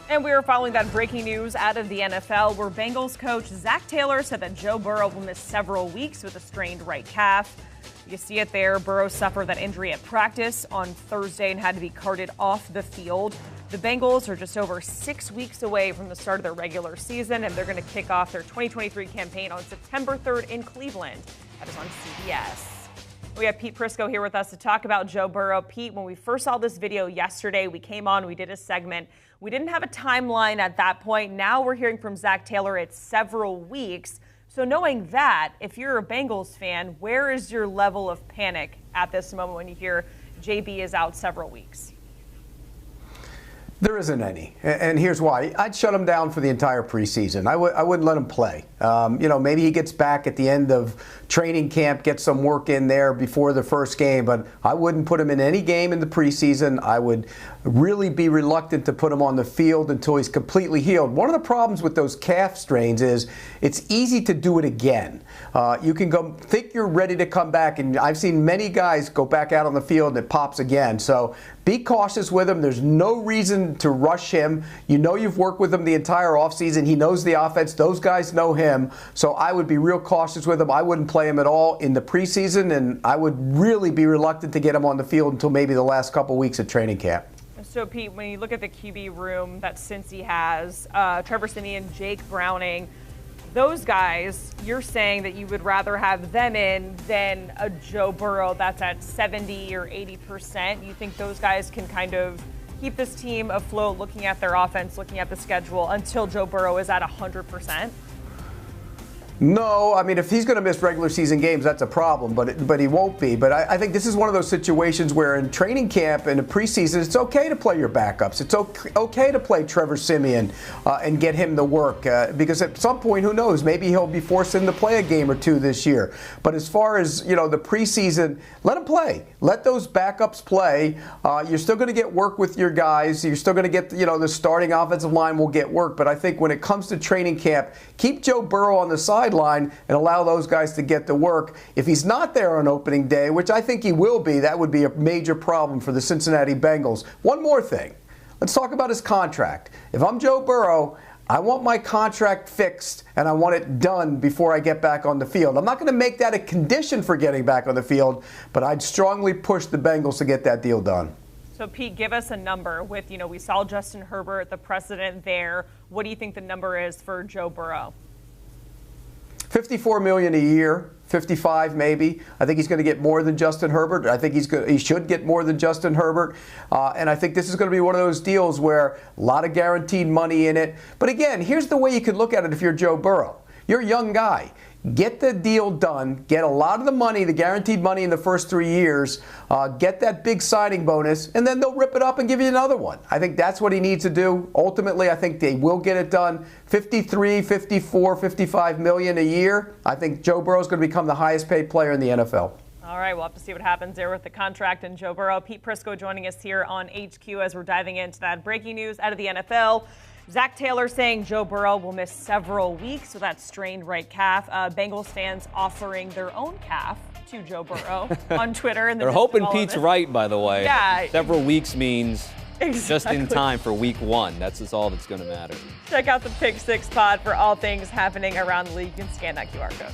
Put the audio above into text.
And we are following that breaking news out of the NFL, where Bengals coach Zac Taylor said that Joe Burrow will miss several weeks with a strained right calf. You see it there. Burrow suffered that injury at practice on Thursday and had to be carted off the field. The Bengals are just over 6 weeks away from the start of their regular season, and they're going to kick off their 2023 campaign on September 3rd in Cleveland. That is on CBS. We have Pete Prisco here with us to talk about Joe Burrow. Pete, when we first saw this video yesterday, we came on, we did a segment. We didn't have a timeline at that point. Now we're hearing from Zac Taylor it's several weeks. So knowing that, if you're a Bengals fan, where is your level of panic at this moment when you hear JB is out several weeks? There isn't any, and here's why. I'd shut him down for the entire preseason. I wouldn't let him play. Maybe he gets back at the end of training camp, gets some work in there before the first game, but I wouldn't put him in any game in the preseason. I would really be reluctant to put him on the field until he's completely healed. One of the problems with those calf strains is it's easy to do it again. You can go think you're ready to come back, and I've seen many guys go back out on the field and it pops again. So be cautious with him. There's no reason to rush him. You know you've worked with him the entire offseason. He knows the offense. Those guys know him. So I would be real cautious with him. I wouldn't play him at all in the preseason, and I would really be reluctant to get him on the field until maybe the last couple weeks of training camp. So, Pete, when you look at the QB room that Cincy has, Trevor Siemian, Jake Browning, those guys, you're saying that you would rather have them in than a Joe Burrow that's at 70 or 80%. You think those guys can kind of keep this team afloat, looking at their offense, looking at the schedule, until Joe Burrow is at 100%? No, I mean, if he's going to miss regular season games, that's a problem, but he won't be. But I think this is one of those situations where in training camp and in preseason, it's okay to play your backups. It's okay to play Trevor Siemian and get him the work because at some point, who knows, maybe he'll be forced into play a game or two this year. But as far as, the preseason, let him play. Let those backups play. You're still going to get work with your guys. You're still going to get, the starting offensive line will get work. But I think when it comes to training camp, keep Joe Burrow on the sideline and allow those guys to get to work. If he's not there on opening day, which I think he will be, that would be a major problem for the Cincinnati Bengals. One more thing. Let's talk about his contract. If I'm Joe Burrow, I want my contract fixed and I want it done before I get back on the field. I'm not going to make that a condition for getting back on the field, but I'd strongly push the Bengals to get that deal done. So, Pete, give us a number with, we saw Justin Herbert, the precedent there. What do you think the number is for Joe Burrow? $54 million a year, 55 maybe. I think he's going to get more than Justin Herbert. I think he should get more than Justin Herbert. And I think this is going to be one of those deals where a lot of guaranteed money in it. But again, here's the way you could look at it if you're Joe Burrow. You're a young guy. Get the deal done. Get a lot of the money, the guaranteed money in the first 3 years. Get that big signing bonus, and then they'll rip it up and give you another one. I think that's what he needs to do. Ultimately, I think they will get it done. 53, 54, 55 million a year. I think Joe Burrow's going to become the highest paid player in the NFL. All right, we'll have to see what happens there with the contract and Joe Burrow. Pete Prisco joining us here on HQ as we're diving into that breaking news out of the NFL. Zac Taylor saying Joe Burrow will miss several weeks with that strained right calf. Bengals fans offering their own calf to Joe Burrow on Twitter. They're hoping Pete's right, by the way. Yeah. Several weeks means just in time for week one. That's just all that's going to matter. Check out the Pick Six Pod for all things happening around the league. You can scan that QR code.